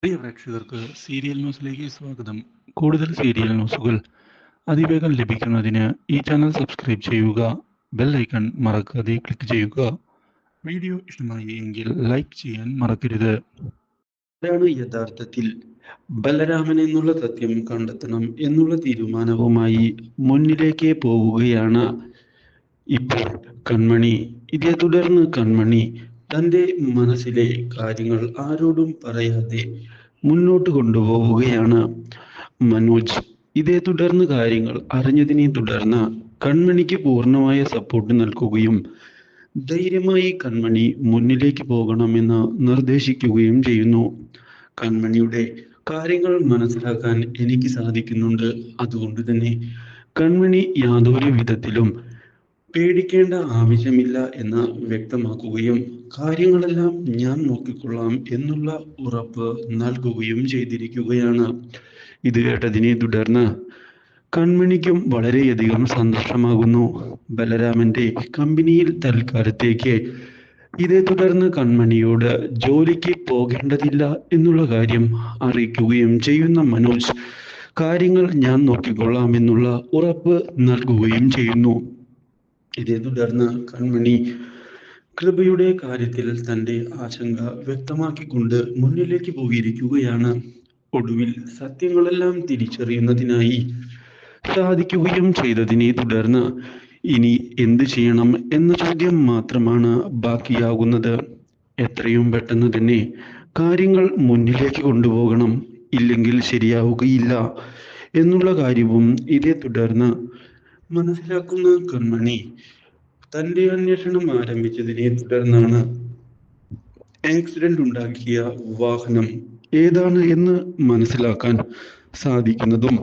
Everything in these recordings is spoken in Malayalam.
പ്രിയ പ്രേക്ഷകർക്ക് സീരിയൽ ന്യൂസിലേക്ക് സ്വാഗതം. കൂടുതൽ സീരിയൽ ന്യൂസുകൾ അതിവേഗം ലഭിക്കുന്നതിന് ഈ ചാനൽ സബ്സ്ക്രൈബ് ചെയ്യുക. ബെൽ ഐക്കൺ മറക്കാതെ ക്ലിക്ക് ചെയ്യുക. വീഡിയോ ഇഷ്ടമായി എങ്കിൽ ലൈക്ക് ചെയ്യാൻ മറക്കരുത്. ആരാണ് യഥാർത്ഥത്തിൽ ബലരാമൻ എന്നുള്ള സത്യം കണ്ടെത്തണം എന്നുള്ള തീരുമാനവുമായി മുന്നിലേക്ക് പോവുകയാണ് ഇപ്പോൾ കൺമണി. ഇതേ തുടർന്ന് കൺമണി തൻ്റെ മനസ്സിലെ കാര്യങ്ങൾ ആരോടും പറയാതെ മുന്നോട്ട് കൊണ്ടുപോവുകയാണ് മനോജ്. ഇതേ തുടർന്ന് കാര്യങ്ങൾ അറിഞ്ഞതിനെ തുടർന്ന് കൺമണിക്ക് പൂർണ്ണമായ സപ്പോർട്ട് നൽകുകയും ധൈര്യമായി കൺമണി മുന്നിലേക്ക് പോകണമെന്ന് നിർദ്ദേശിക്കുകയും ചെയ്യുന്നു. കൺമണിയുടെ കാര്യങ്ങൾ മനസ്സിലാക്കാൻ എനിക്ക് സാധിക്കുന്നുണ്ട്. അതുകൊണ്ട് തന്നെ കൺമണി യാതൊരു വിധത്തിലും പേടിക്കേണ്ട ആവശ്യമില്ല എന്ന് വ്യക്തമാക്കുകയും കാര്യങ്ങളെല്ലാം ഞാൻ നോക്കിക്കൊള്ളാം എന്നുള്ള ഉറപ്പ് നൽകുകയും ചെയ്തിരിക്കുകയാണ്. ഇത് കേട്ടതിനെ തുടർന്ന് കൺമണിക്കും വളരെയധികം സന്തോഷമാകുന്നു. ബലരാമന്റെ കമ്പനിയിൽ തൽക്കാലത്തേക്ക് ഇതേ തുടർന്ന് കൺമണിയോട് ജോലിക്ക് പോകേണ്ടതില്ല എന്നുള്ള കാര്യം അറിയിക്കുകയും ചെയ്യുന്ന മനോജ് കാര്യങ്ങൾ ഞാൻ നോക്കിക്കൊള്ളാം എന്നുള്ള ഉറപ്പ് നൽകുകയും ചെയ്യുന്നു. ഇതേ തുടർന്ന് കൺമണി കൃപയുടെ കാര്യത്തിൽ തന്റെ ആശങ്ക വ്യക്തമാക്കിക്കൊണ്ട് മുന്നിലേക്ക് പോയിരിക്കുകയാണ്. ഒടുവിൽ സത്യങ്ങളെല്ലാം തിരിച്ചറിയുന്നതിനായി സാധിക്കുകയും ചെയ്തതിനെ തുടർന്ന് ഇനി എന്ത് ചെയ്യണം എന്ന ചോദ്യം മാത്രമാണ് ബാക്കിയാകുന്നത്. എത്രയും പെട്ടെന്ന് തന്നെ കാര്യങ്ങൾ മുന്നിലേക്ക് കൊണ്ടുപോകണം, ഇല്ലെങ്കിൽ ശരിയാവുകയില്ല എന്നുള്ള കാര്യവും ഇതേ തുടർന്ന് മനസ്സിലാക്കുന്ന കൺമണി തന്റെ അന്വേഷണം ആരംഭിച്ചതിനെ തുടർന്നാണ് ആക്സിഡന്റ് ഉണ്ടാക്കിയ വാഹനം ഏതാണ് എന്ന് മനസ്സിലാക്കാൻ സാധിക്കുന്നതും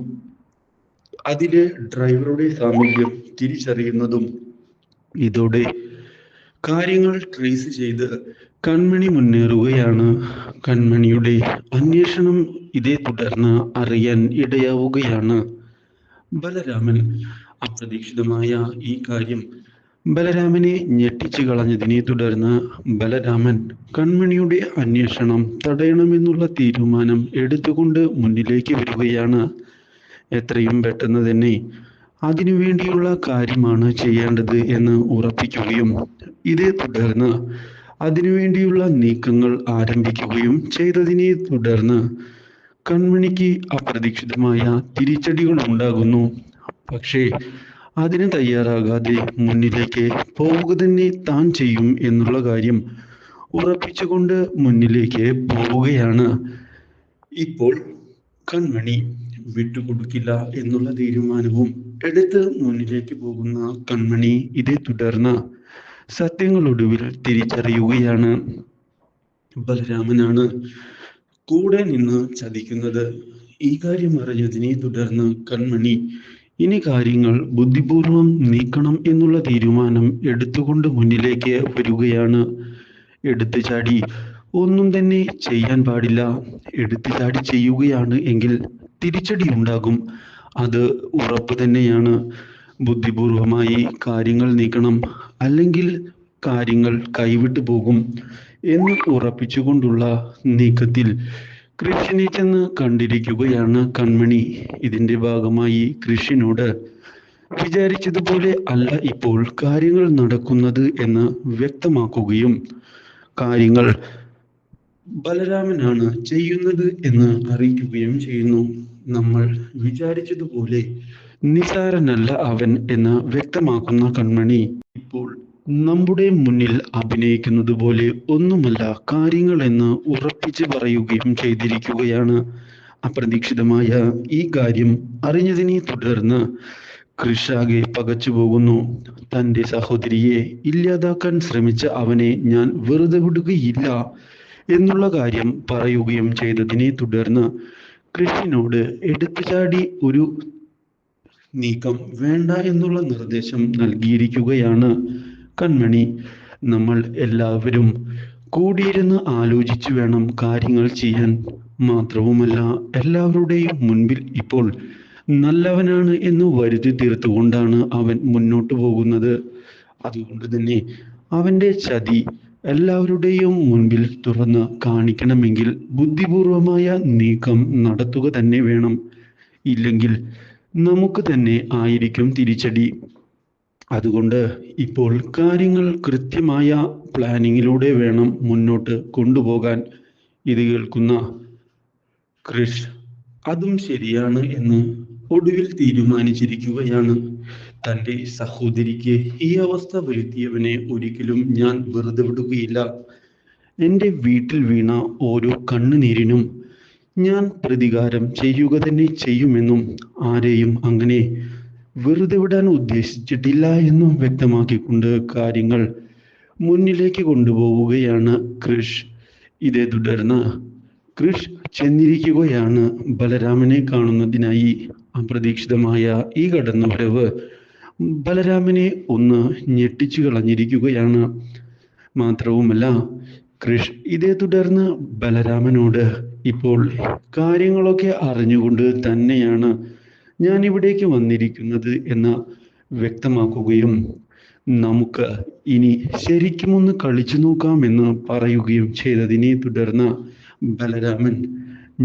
അതിലെ ഡ്രൈവറുടെ സാമീപ്യം തിരിച്ചറിയുന്നതും. ഇതോടെ കാര്യങ്ങൾ ട്രേസ് ചെയ്ത് കൺമണി മുന്നേറുകയാണ്. കൺമണിയുടെ അന്വേഷണം ഇതേ തുടർന്ന് അറിയാൻ ഇടയാവുകയാണ്. ബലരാമൻ അപ്രതീക്ഷിതമായ ഈ കാര്യം ബലരാമനെ ഞെട്ടിച്ചു കളഞ്ഞതിനെ തുടർന്ന് ബലരാമൻ കൺമണിയുടെ അന്വേഷണം തടയണമെന്നുള്ള തീരുമാനം എടുത്തുകൊണ്ട് മുന്നിലേക്ക് വരികയാണ്. എത്രയും പെട്ടെന്ന് തന്നെ അതിനുവേണ്ടിയുള്ള കാര്യമാണ് ചെയ്യേണ്ടത് എന്ന് ഉറപ്പിക്കുകയും ഇതേ തുടർന്ന് അതിനുവേണ്ടിയുള്ള നീക്കങ്ങൾ ആരംഭിക്കുകയും ചെയ്തതിനെ തുടർന്ന് കൺമണിക്ക് അപ്രതീക്ഷിതമായ തിരിച്ചടികൾ ഉണ്ടാകുന്നു. പക്ഷേ അതിന് തയ്യാറാകാതെ മുന്നിലേക്ക് പോവുക തന്നെ താൻ ചെയ്യും എന്നുള്ള കാര്യം ഉറപ്പിച്ചുകൊണ്ട് മുന്നിലേക്ക് പോവുകയാണ്. ഇപ്പോൾ കൺമണി വിട്ടുകൊടുക്കില്ല എന്നുള്ള തീരുമാനവും എടുത്ത് മുന്നിലേക്ക് പോകുന്ന കൺമണി ഇതേ തുടർന്ന് സത്യങ്ങളൊടുവിൽ തിരിച്ചറിയുകയാണ്. ബലരാമനാണ് കൂടെ നിന്ന് ചതിക്കുന്നത്. ഈ കാര്യം അറിഞ്ഞതിനെ തുടർന്ന് കൺമണി ഇനി കാര്യങ്ങൾ ബുദ്ധിപൂർവം നീക്കണം എന്നുള്ള തീരുമാനം എടുത്തുകൊണ്ട് മുന്നിലേക്ക് വരികയാണ്. എടുത്തു ചാടി ഒന്നും തന്നെ ചെയ്യാൻ പാടില്ല. എടുത്തു ചാടി ചെയ്യുകയാണ് എങ്കിൽ തിരിച്ചടി ഉണ്ടാകും, അത് ഉറപ്പ് തന്നെയാണ്. ബുദ്ധിപൂർവമായി കാര്യങ്ങൾ നീക്കണം, അല്ലെങ്കിൽ കാര്യങ്ങൾ കൈവിട്ടു പോകും എന്ന് ഉറപ്പിച്ചുകൊണ്ടുള്ള നീക്കത്തിൽ കൃഷിനെ ചെന്ന് കണ്ടിരിക്കുകയാണ് കൺമണി. ഇതിന്റെ ഭാഗമായി കൃഷിനോട് വിചാരിച്ചതുപോലെ അല്ല ഇപ്പോൾ കാര്യങ്ങൾ നടക്കുന്നത് എന്ന് വ്യക്തമാക്കുകയും കാര്യങ്ങൾ ബലരാമനാണ് ചെയ്യുന്നത് എന്ന് അറിയിക്കുകയും ചെയ്യുന്നു. നമ്മൾ വിചാരിച്ചതുപോലെ നിസാരനല്ല അവൻ എന്ന് വ്യക്തമാക്കുന്ന കൺമണി ഇപ്പോൾ നമ്മുടെ മുന്നിൽ അഭിനയിക്കുന്നത് പോലെ ഒന്നുമല്ല കാര്യങ്ങൾ എന്ന് ഉറപ്പിച്ച് പറയുകയും ചെയ്തിരിക്കുകയാണ്. അപ്രതീക്ഷിതമായ ഈ കാര്യം അറിഞ്ഞതിനെ തുടർന്ന് കൃഷാകെ പകച്ചു പോകുന്നു. തൻ്റെ സഹോദരിയെ ഇല്ലാതാക്കാൻ ശ്രമിച്ച അവനെ ഞാൻ വെറുതെ വിടുകയില്ല എന്നുള്ള കാര്യം പറയുകയും ചെയ്തതിനെ തുടർന്ന് കൃഷിനോട് എടുത്തുചാടി ഒരു നീക്കം വേണ്ട എന്നുള്ള നിർദ്ദേശം നൽകിയിരിക്കുകയാണ് കൺമണി. നമ്മൾ എല്ലാവരും കൂടിയിരുന്ന് ആലോചിച്ചു വേണം കാര്യങ്ങൾ ചെയ്യാൻ. മാത്രവുമല്ല എല്ലാവരുടെയും മുൻപിൽ ഇപ്പോൾ നല്ലവനാണ് എന്ന് വരുത്തി തീർത്തുകൊണ്ടാണ് അവൻ മുന്നോട്ട് പോകുന്നത്. അതുകൊണ്ട് തന്നെ അവന്റെ ചതി എല്ലാവരുടെയും മുൻപിൽ തുറന്ന് കാണിക്കണമെങ്കിൽ ബുദ്ധിപൂർവമായ നീക്കം നടത്തുക തന്നെ വേണം. ഇല്ലെങ്കിൽ നമുക്ക് തന്നെ ആയിരിക്കും തിരിച്ചടി. അതുകൊണ്ട് ഇപ്പോൾ കാര്യങ്ങൾ കൃത്യമായ പ്ലാനിങ്ങിലൂടെ വേണം മുന്നോട്ട് കൊണ്ടുപോകാൻ. ഇത് കേൾക്കുന്ന ക്രിഷ് അതും ശരിയാണ് എന്ന് ഒടുവിൽ തീരുമാനിച്ചിരിക്കുകയാണ്. തൻ്റെ സഹോദരിക്ക് ഈ അവസ്ഥ വരുത്തിയവനെ ഒരിക്കലും ഞാൻ വെറുതെ വിടുകയില്ല. എൻ്റെ വീട്ടിൽ വീണ ഓരോ കണ്ണുനീരിനും ഞാൻ പ്രതികാരം ചെയ്യുക തന്നെ ചെയ്യുമെന്നും ആരെയും അങ്ങനെ വെറുതെ വിടാൻ ഉദ്ദേശിച്ചിട്ടില്ല എന്നും വ്യക്തമാക്കിക്കൊണ്ട് കാര്യങ്ങൾ മുന്നിലേക്ക് കൊണ്ടുപോവുകയാണ് ക്രിഷ്. ഇതേ തുടർന്ന് ക്രിഷ് ചെന്നിരിക്കുകയാണ് ബലരാമനെ കാണുന്നതിനായി. അപ്രതീക്ഷിതമായ ഈ കടന്നുവരവ് ബലരാമനെ ഒന്ന് ഞെട്ടിച്ചു കളഞ്ഞിരിക്കുകയാണ്. മാത്രവുമല്ല, ക്രിഷ് ഇതേ തുടർന്ന് ബലരാമനോട് ഇപ്പോൾ കാര്യങ്ങളൊക്കെ അറിഞ്ഞുകൊണ്ട് തന്നെയാണ് ഞാൻ ഇവിടേക്ക് വന്നിരിക്കുന്നത് എന്ന് വ്യക്തമാക്കുകയും നമുക്ക് ഇനി ശരിക്കും ഒന്ന് കളിച്ചു നോക്കാമെന്ന് പറയുകയും ചെയ്തതിനെ തുടർന്ന് ബലരാമൻ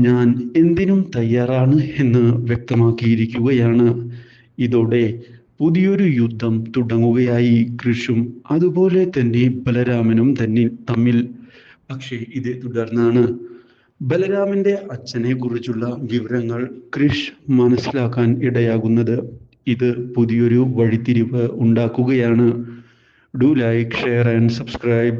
ഞാൻ എന്തിനും തയ്യാറാണ് എന്ന് വ്യക്തമാക്കിയിരിക്കുകയാണ്. ഇതോടെ പുതിയൊരു യുദ്ധം തുടങ്ങുകയായി കൃഷും അതുപോലെ തന്നെ ബലരാമനും തമ്മിൽ. പക്ഷേ ഇതേ തുടർന്നാണ് ബലരാമന്റെ അച്ഛനെ കുറിച്ചുള്ള വിവരങ്ങൾ ക്രിഷ് മനസ്സിലാക്കാൻ ഇടയാകുന്നത്. ഇത് പുതിയൊരു വഴിത്തിരിവ് ഉണ്ടാക്കുകയാണ്. Do like, share and subscribe.